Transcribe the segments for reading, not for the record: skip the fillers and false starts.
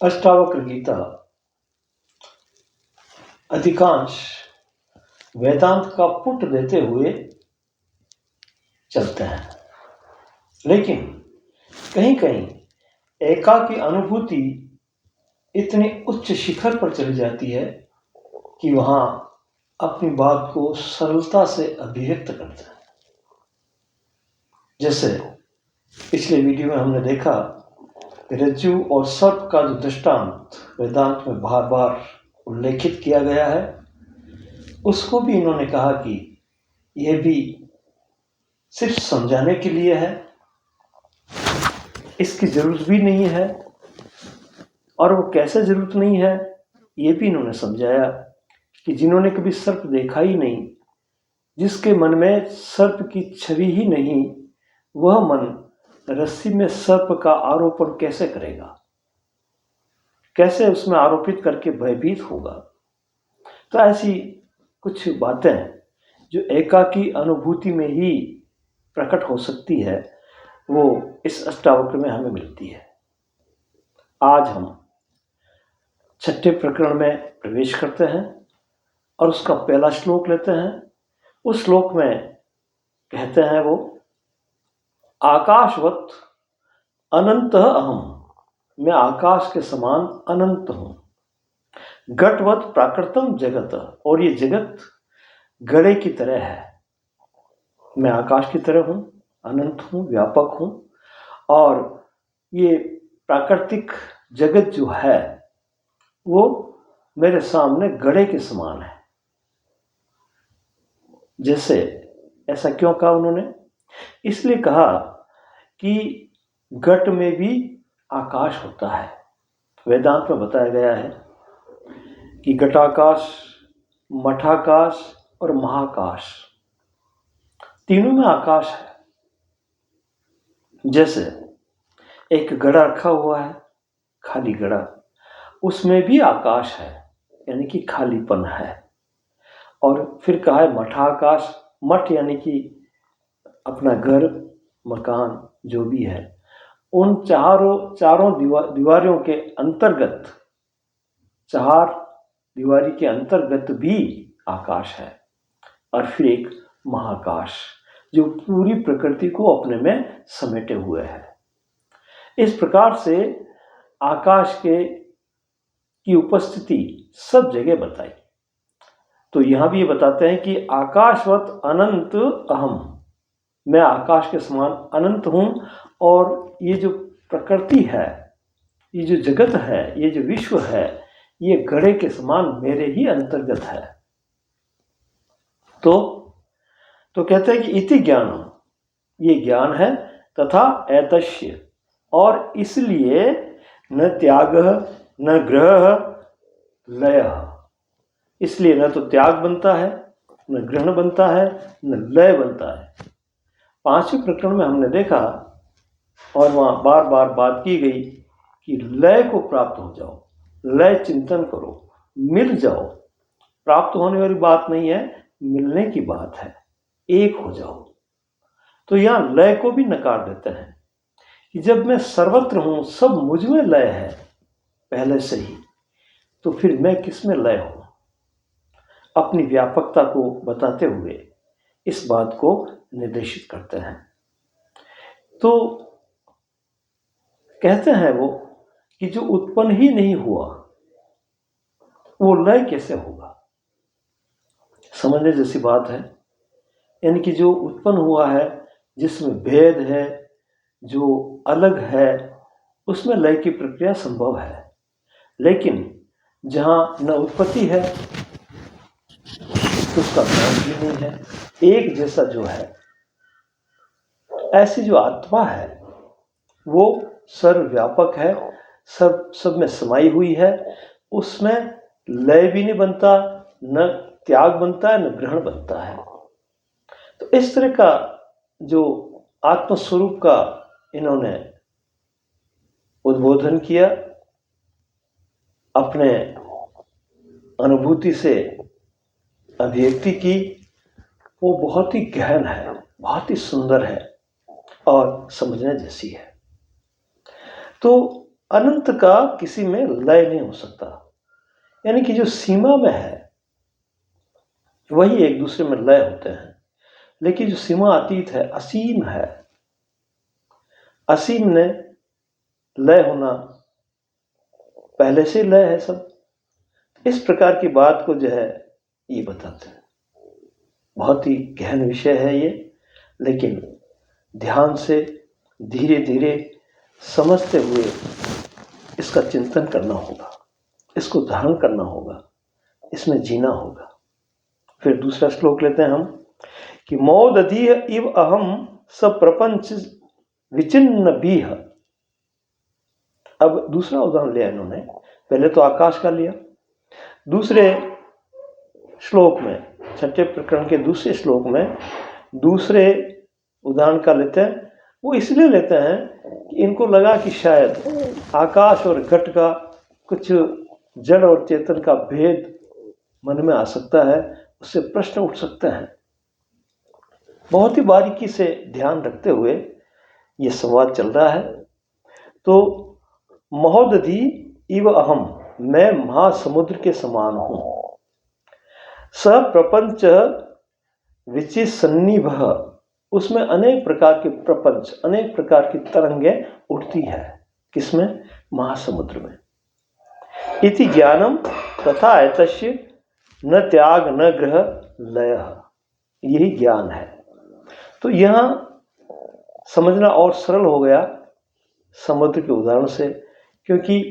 अष्टावक्र गीता अधिकांश वेदांत का पुट देते हुए चलते हैं, लेकिन कहीं कहीं एकाकी अनुभूति इतनी उच्च शिखर पर चली जाती है कि वहां अपनी बात को सरलता से अभिव्यक्त करते हैं। जैसे पिछले वीडियो में हमने देखा, रज्जु और सर्प का जो दृष्टांत वेदांत में बार बार उल्लेखित किया गया है, उसको भी इन्होंने कहा कि यह भी सिर्फ समझाने के लिए है, इसकी जरूरत भी नहीं है। और वो कैसे जरूरत नहीं है, ये भी इन्होंने समझाया कि जिन्होंने कभी सर्प देखा ही नहीं, जिसके मन में सर्प की छवि ही नहीं, वह मन रस्सी में सर्प का आरोपण कैसे करेगा, कैसे उसमें आरोपित करके भयभीत होगा। तो ऐसी कुछ बातें जो एकाकी अनुभूति में ही प्रकट हो सकती है, वो इस अष्टावक्र में हमें मिलती है। आज हम छठे प्रकरण में प्रवेश करते हैं और उसका पहला श्लोक लेते हैं। उस श्लोक में कहते हैं वो, आकाशवत अनंत अहम, मैं आकाश के समान अनंत हूं। घटवत प्राकृतम जगत, और ये जगत घड़े की तरह है। मैं आकाश की तरह हूं, अनंत हूं, व्यापक हूं, और ये प्राकृतिक जगत जो है वो मेरे सामने घड़े के समान है। जैसे ऐसा क्यों कहा उन्होंने? इसलिए कहा कि घट में भी आकाश होता है। वेदांत में बताया गया है कि घटाकाश, मठाकाश और महाकाश, तीनों में आकाश है। जैसे एक घड़ा रखा हुआ है, खाली घड़ा, उसमें भी आकाश है, यानी कि खालीपन है। और फिर कहा है मठाकाश, मठ यानी कि अपना घर, मकान जो भी है, उन चारों दीवारों के अंतर्गत, चार दीवारी के अंतर्गत भी आकाश है। और फिर एक महाकाश जो पूरी प्रकृति को अपने में समेटे हुए है। इस प्रकार से आकाश की उपस्थिति सब जगह बताई। तो यहां भी ये बताते हैं कि आकाशवत अनंत अहम, मैं आकाश के समान अनंत हूं, और ये जो प्रकृति है, ये जो जगत है, ये जो विश्व है, ये घड़े के समान मेरे ही अंतर्गत है। तो कहते हैं कि इति ज्ञानम, ये ज्ञान है, तथा एतस्य, और इसलिए न त्याग न ग्रह लय, इसलिए न तो त्याग बनता है, न ग्रहण बनता है, न लय बनता है। पांचवें प्रकरण में हमने देखा और वहां बार बार बात की गई कि लय को प्राप्त हो जाओ, लय चिंतन करो, मिल जाओ। प्राप्त होने वाली बात नहीं है, मिलने की बात है, एक हो जाओ। तो यहां लय को भी नकार देते हैं कि जब मैं सर्वत्र हूं, सब मुझ में लय है पहले से ही, तो फिर मैं किस में लय हूं। अपनी व्यापकता को बताते हुए इस बात को निर्देशित करते हैं। तो कहते हैं वो कि जो उत्पन्न ही नहीं हुआ, वो लय कैसे होगा? समझने जैसी बात है। यानी कि जो उत्पन्न हुआ है, जिसमें भेद है, जो अलग है, उसमें लय की प्रक्रिया संभव है। लेकिन जहां न उत्पत्ति है, उसका ज्ञान भी नहीं है, एक जैसा जो है, ऐसी जो आत्मा है वो सर्वव्यापक है, सब में समाई हुई है, उसमें लय भी नहीं बनता, न त्याग बनता है, न ग्रहण बनता है। तो इस तरह का जो आत्मस्वरूप का इन्होंने उद्बोधन किया, अपने अनुभूति से अभिव्यक्ति की, वो बहुत ही गहन है, बहुत ही सुंदर है और समझने जैसी है। तो अनंत का किसी में लय नहीं हो सकता, यानी कि जो सीमा में है वही एक दूसरे में लय होते हैं, लेकिन जो सीमा अतीत है, असीम है, असीम ने लय होना, पहले से लय है सब। इस प्रकार की बात को जो है ये बताते हैं। बहुत ही गहन विषय है ये, लेकिन ध्यान से धीरे धीरे समझते हुए इसका चिंतन करना होगा, इसको धारण करना होगा, इसमें जीना होगा। फिर दूसरा श्लोक लेते हैं हम कि मोदधीह इव अहम सब प्रपंच विचिन्न बीह। अब दूसरा उदाहरण लिया इन्होंने, पहले तो आकाश का लिया, दूसरे श्लोक में, छठे प्रकरण के दूसरे श्लोक में दूसरे उदाहरण का लेते हैं। वो इसलिए लेते हैं कि इनको लगा कि शायद आकाश और घट का कुछ जड़ और चेतन का भेद मन में आ सकता है, उससे प्रश्न उठ सकते हैं। बहुत ही बारीकी से ध्यान रखते हुए ये संवाद चल रहा है। तो महोदधि इव अहम, मैं महासमुद्र के समान हूं, स प्रपंच विचिसन्निभ, उसमें अनेक प्रकार के प्रपंच, अनेक प्रकार की तरंगें उठती है। किसमें? महासमुद्र में। इति ज्ञानम तथा एतस्य न त्याग न ग्रह लयः, यही ज्ञान है। तो यहां समझना और सरल हो गया समुद्र के उदाहरण से, क्योंकि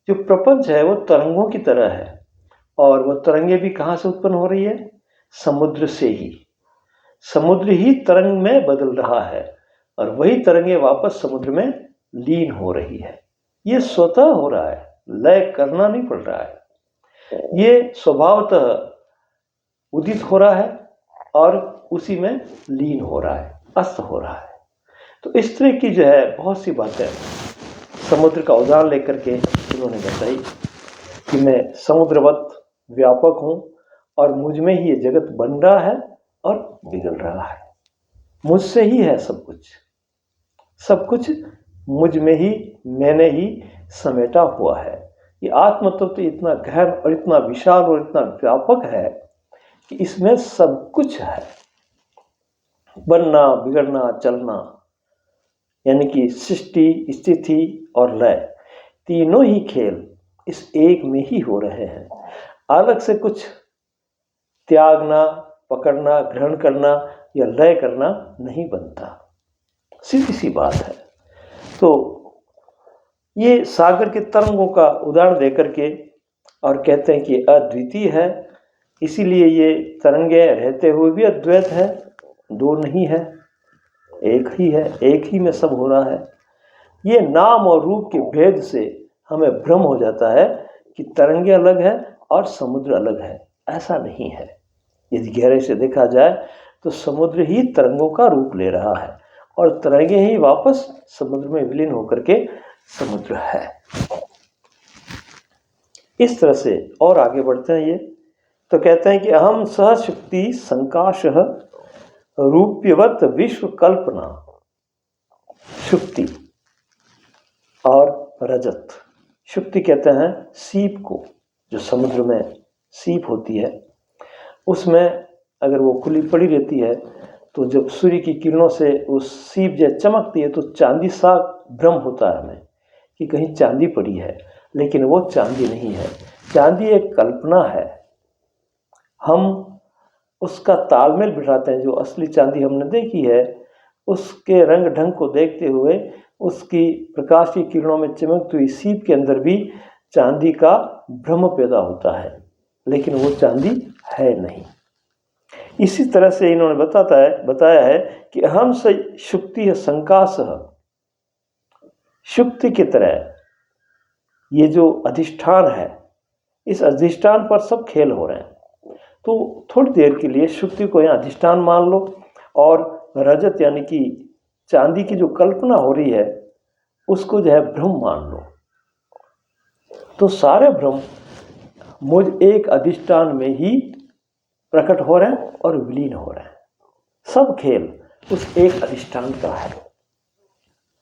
जो प्रपंच है वो तरंगों की तरह है, और वह तरंगे भी कहां से उत्पन्न हो रही है? समुद्र से ही। समुद्र ही तरंग में बदल रहा है और वही तरंगे वापस समुद्र में लीन हो रही है। ये स्वतः हो रहा है, लय करना नहीं पड़ रहा है, ये स्वभावतः उदित हो रहा है और उसी में लीन हो रहा है, अस्त हो रहा है। तो इस तरह की जो है बहुत सी बातें समुद्र का उदाहरण लेकर के उन्होंने बताई कि मैं समुद्रवत व्यापक हूं और मुझ में ही ये जगत बन रहा है और बिगड़ रहा है। मुझसे ही है सब कुछ, सब कुछ मुझ में ही, मैंने ही समेटा हुआ है। ये आत्म तत्व तो इतना गहन और इतना विशाल और इतना व्यापक है कि इसमें सब कुछ है। बनना, बिगड़ना, चलना, यानी कि सृष्टि, स्थिति और लय, तीनों ही खेल इस एक में ही हो रहे हैं। अलग से कुछ त्यागना, पकड़ना, ग्रहण करना या लय करना नहीं बनता, सीधी सी बात है। तो ये सागर के तरंगों का उदाहरण देकर के और कहते हैं कि अद्वितीय है, इसीलिए ये तरंगे रहते हुए भी अद्वैत है, दो नहीं है, एक ही है, एक ही में सब हो रहा है। ये नाम और रूप के भेद से हमें भ्रम हो जाता है कि तरंगे अलग है और समुद्र अलग है। ऐसा नहीं है। यदि गहरे से देखा जाए तो समुद्र ही तरंगों का रूप ले रहा है और तरंगे ही वापस समुद्र में विलीन होकर के समुद्र है। इस तरह से और आगे बढ़ते हैं ये, तो कहते हैं कि अहम सह शक्ति संकाशः रूप्यवत विश्व कल्पना। शुक्ति और रजत, शुक्ति कहते हैं सीप को, जो समुद्र में सीप होती है, उसमें अगर वो खुली पड़ी रहती है तो जब सूर्य की किरणों से वो सीप जब चमकती है तो चांदी सा भ्रम होता है हमें कि कहीं चांदी पड़ी है, लेकिन वो चांदी नहीं है। चांदी एक कल्पना है। हम उसका तालमेल बिठाते हैं। जो असली चांदी हमने देखी है उसके रंग ढंग को देखते हुए उसकी प्रकाश की किरणों में चमकती हुई सीप के अंदर भी चांदी का भ्रम पैदा होता है, लेकिन वो चांदी है नहीं। इसी तरह से इन्होंने बताया है कि अहम से शुक्ति है संकाश, शुक्ति की तरह ये जो अधिष्ठान है, इस अधिष्ठान पर सब खेल हो रहे हैं। तो थोड़ी देर के लिए शुक्ति को यहाँ अधिष्ठान मान लो और रजत यानी कि चांदी की जो कल्पना हो रही है उसको जो है भ्रम मान लो। तो सारे भ्रम मुझ एक अधिष्ठान में ही प्रकट हो रहे हैं और विलीन हो रहे हैं। सब खेल उस एक अधिष्ठान का है।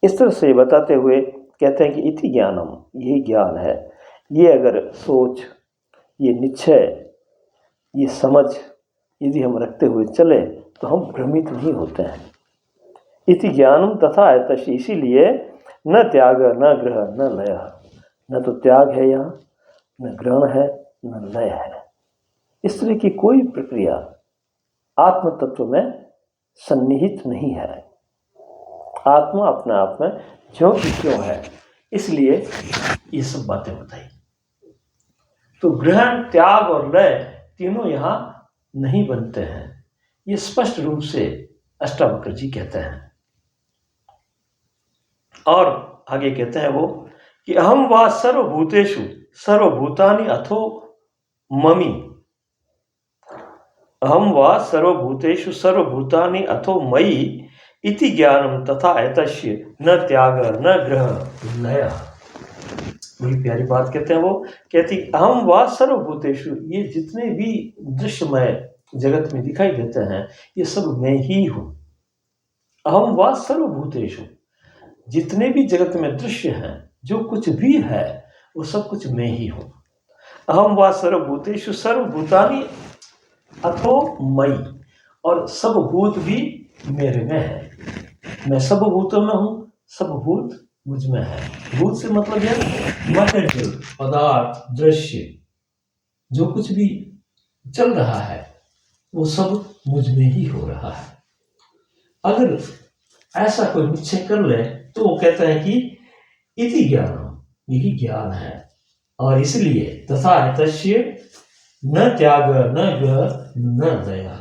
इस तरह से बताते हुए कहते हैं कि इति ज्ञानम, यही ज्ञान है। ये अगर सोच, ये निश्चय, ये समझ यदि हम रखते हुए चले तो हम भ्रमित नहीं होते हैं। इति ज्ञानम तथा एतश, इसीलिए न त्याग न ग्रह न लय, न तो त्याग है यहाँ, न ग्रहण है, न लय है। इस तरह की कोई प्रक्रिया आत्म तत्व में सन्निहित नहीं है। आत्मा अपने आप में ज्यों की त्यों है, इसलिए ये सब बातें बताई। तो ग्रहण, त्याग और लय तीनों यहाँ नहीं बनते हैं, ये स्पष्ट रूप से अष्टावक्र जी कहते हैं। और आगे कहते हैं वो कि अहम वा सर्वभूतेषु सर्वभूतानि अथो ममी, अहम वा सर्वभूतेषु सर्वभूतानि अथो मयि इति ज्ञानम तथा एतस्य न त्याग न ग्रह लय। बड़ी प्यारी बात कहते हैं वो, कहती अहम वा सर्वभूतेषु, ये जितने भी दृश्यमय जगत में दिखाई देते हैं ये सब मैं ही हूं। अहम वा सर्वभूतेषु, जितने भी जगत में दृश्य हैं, जो कुछ भी है वो सब कुछ मैं ही हूं। अहम वा सर्वभूतेषु सर्वभूतानि अथो मयि, और सब भूत भी मेरे में है। मैं सब भूतों में हूं, सब भूत मुझ में है। भूत से मतलब है मटेरियल, पदार्थ, दृश्य, जो कुछ भी चल रहा है वो सब मुझ में ही हो रहा है। अगर ऐसा कोई निश्चय कर ले तो वो कहते हैं कि इति ज्ञानम, यही ज्ञान है। और इसलिए तथा एतस्य न त्याग न ग्रह न दया,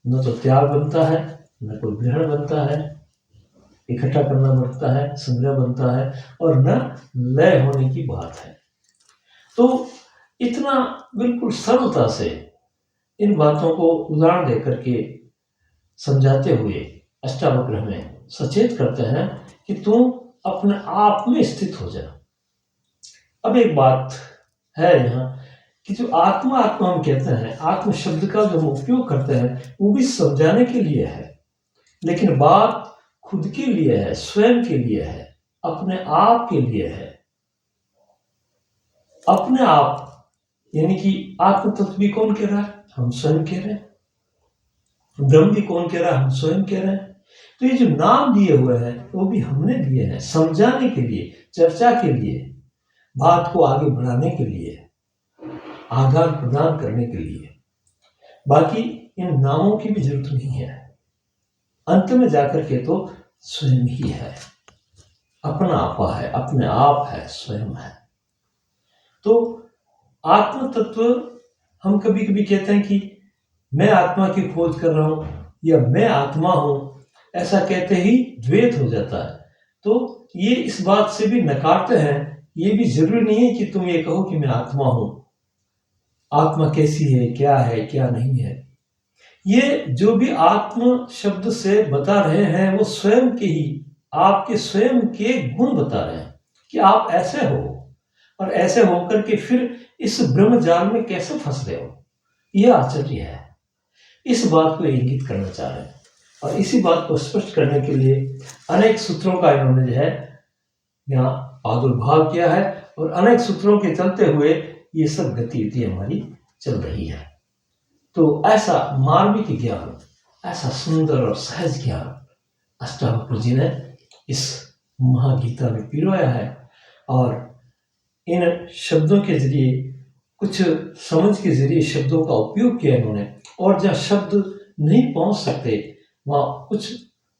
न तो त्याग बनता है, न कोई ग्रहण बनता है, इकट्ठा करना बनता है, संग्रह बनता है, और न लय होने की बात है। तो इतना बिल्कुल सरलता से इन बातों को उदाहरण देकर के समझाते हुए अष्टावक्र हमें सचेत करते हैं कि तुम अपने आप में स्थित हो जा। अब एक बात है यहाँ कि जो आत्मा आत्मा हम कहते हैं, आत्म शब्द का जो हम उपयोग करते हैं वो भी समझाने के लिए है, लेकिन बात खुद के लिए है, स्वयं के लिए है, अपने आप के लिए है। अपने आप यानी कि आत्म तत्व भी कौन कह रहा है? हम स्वयं कह रहे हैं। ब्रह्म भी कौन कह रहा है? हम स्वयं कह रहे हैं। तो ये जो नाम दिए हुए हैं वो भी हमने दिए हैं, समझाने के लिए, चर्चा के लिए, बात को आगे बढ़ाने के लिए, आदान प्रदान करने के लिए। बाकी इन नामों की भी जरूरत नहीं है। अंत में जाकर के तो स्वयं ही है, अपना आपा है, अपने आप है, स्वयं है। तो आत्म तत्व हम कभी कभी कहते हैं कि मैं आत्मा की खोज कर रहा हूं या मैं आत्मा हूं, ऐसा कहते ही द्वैत हो जाता है। तो ये इस बात से भी नकारते हैं, ये भी जरूरी नहीं है कि तुम ये कहो कि मैं आत्मा हूं। आत्मा कैसी है, क्या है, क्या नहीं है, ये जो भी आत्म शब्द से बता रहे हैं वो स्वयं के ही, आपके स्वयं के गुण बता रहे हैं कि आप ऐसे हो, और ऐसे होकर के फिर इस ब्रह्म जाल में कैसे फंस रहे हो। यह आश्चर्य है। इस बात को इंगित करना चाह रहे हैं, और इसी बात को स्पष्ट करने के लिए अनेक सूत्रों का इन्होंने जो है यहाँ प्रादुर्भाव किया है, और अनेक सूत्रों के चलते हुए ये सब गतिविधि हमारी चल रही है। तो ऐसा मार्मिक ज्ञान, ऐसा सुंदर और सहज ज्ञान अष्टावक्र जी ने इस महागीता में पिरोया है, और इन शब्दों के जरिए, कुछ समझ के जरिए शब्दों का उपयोग किया इन्होंने, और जहाँ शब्द नहीं पहुंच सकते वहाँ कुछ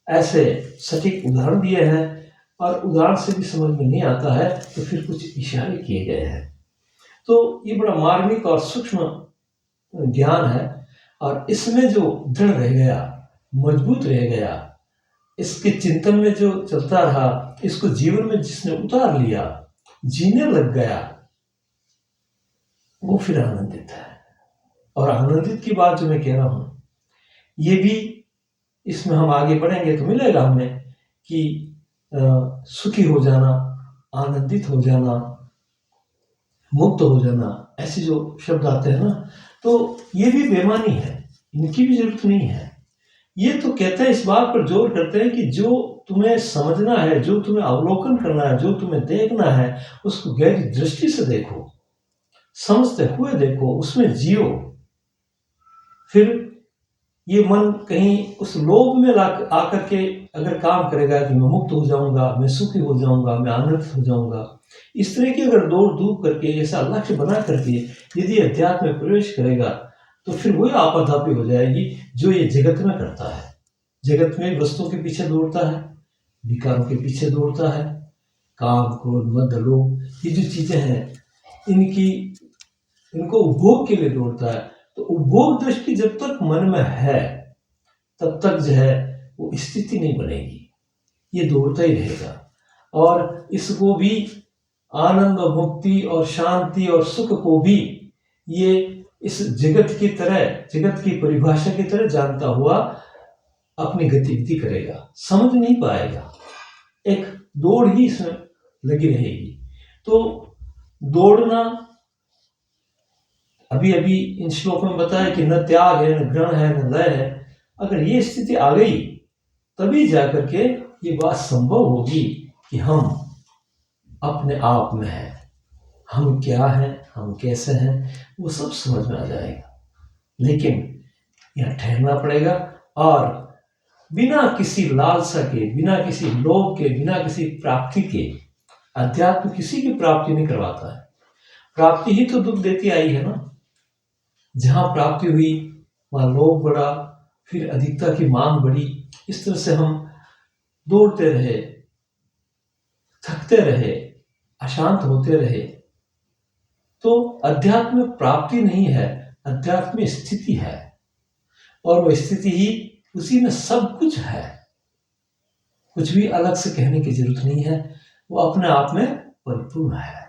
ऐसे सटीक उदाहरण दिए हैं, और उदाहरण से भी समझ में नहीं आता है तो फिर कुछ इशारे किए गए हैं। तो ये बड़ा मार्मिक और सूक्ष्म ज्ञान है, और इसमें जो दृढ़ रह गया, मजबूत रह गया, इसके चिंतन में जो चलता रहा, इसको जीवन में जिसने उतार लिया, जीने लग गया, वो फिर आनंदित है। और आनंदित की बात जो मैं कह रहा हूं, ये भी इसमें हम आगे बढ़ेंगे तो मिलेगा हमें कि सुखी हो जाना, आनंदित हो जाना, मुक्त हो जाना, ऐसे जो शब्द आते हैं ना, तो ये भी बेमानी है, इनकी भी जरूरत नहीं है। ये तो कहते हैं, इस बात पर जोर करते हैं कि जो तुम्हें समझना है, जो तुम्हें अवलोकन करना है, जो तुम्हें देखना है, उसको गहरी दृष्टि से देखो, समझते हुए देखो, उसमें जियो। फिर ये मन कहीं उस लोभ में आकर के अगर काम करेगा कि मैं मुक्त हो जाऊंगा, मैं सुखी हो जाऊंगा, मैं आनंदित हो जाऊंगा, इस तरह की अगर दौड़ धूप करके ऐसा लक्ष्य बना करके यदि अध्यात्म में प्रवेश करेगा, तो फिर वही आपाधापी हो जाएगी जो ये जगत में करता है। जगत में वस्तुओं के पीछे दौड़ता है, विकारों के पीछे दौड़ता है, काम, क्रोध, मद, लोभ, ये जो चीजें हैं इनको उपभोग के लिए दौड़ता है। तो उपभोग दृष्टि जब तक मन में है तब तक जो है वो स्थिति नहीं बनेगी, ये दौड़ता ही रहेगा। और इसको भी आनंद और मुक्ति और शांति और सुख को भी ये इस जगत की तरह, जगत की परिभाषा की तरह जानता हुआ अपनी गतिविधि करेगा, समझ नहीं पाएगा, एक दौड़ ही इसमें लगी रहेगी। तो दौड़ना, अभी अभी इन श्लोक में बताया कि न त्याग है, न ग्रहण है, न लय है। अगर ये स्थिति आ गई तभी जाकर के ये बात संभव होगी कि हम अपने आप में हैं, हम क्या हैं, हम कैसे हैं, वो सब समझ में आ जाएगा। लेकिन यहाँ ठहरना पड़ेगा और बिना किसी लालसा के, बिना किसी लोभ के, बिना किसी प्राप्ति के, अध्यात्म किसी की प्राप्ति नहीं करवाता है। प्राप्ति ही तो दुख देती आई है ना। जहां प्राप्ति हुई वहां लोभ बढ़ा, फिर अधिकता की मांग बढ़ी। इस तरह से हम दौड़ते रहे, थकते रहे, अशांत होते रहे। तो अध्यात्म प्राप्ति नहीं है, अध्यात्म स्थिति है, और वो स्थिति ही, उसी में सब कुछ है। कुछ भी अलग से कहने की जरूरत नहीं है, वो अपने आप में परिपूर्ण है।